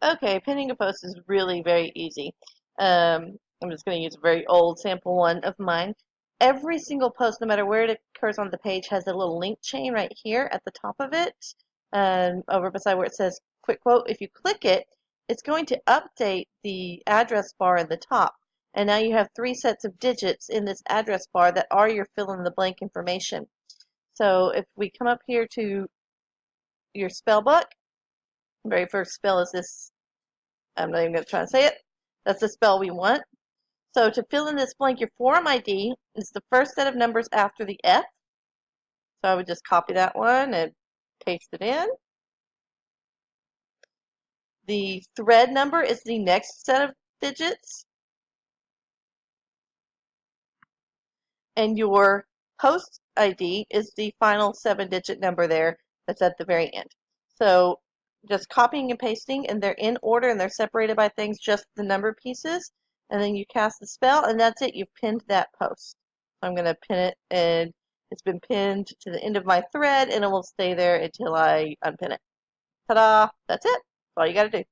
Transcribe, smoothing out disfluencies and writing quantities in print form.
Okay, pinning a post is really very easy. I'm just going to use a very old sample one of mine. Every single post, no matter where it occurs on the page, has a little link chain right here at the top of it, over beside where it says quick quote. If you click it, it's going to update the address bar in the top. And now you have three sets of digits in this address bar that are your fill in the blank information. So if we come up here to your spell book, the very first spell is this. I'm not even going to try to say it. That's the spell we want. So to fill in this blank, your forum ID is the first set of numbers after the F. So I would just copy that one and paste it in. The thread number is the next set of digits. And your post ID is the final 7-digit number there that's at the very end. So just copying and pasting, and they're in order and they're separated by things, just the number pieces. And then you cast the spell, and that's it. You've pinned that post. So I'm going to pin it, and it's been pinned to the end of my thread, and it will stay there until I unpin it. Ta-da! That's it. That's all you got to do.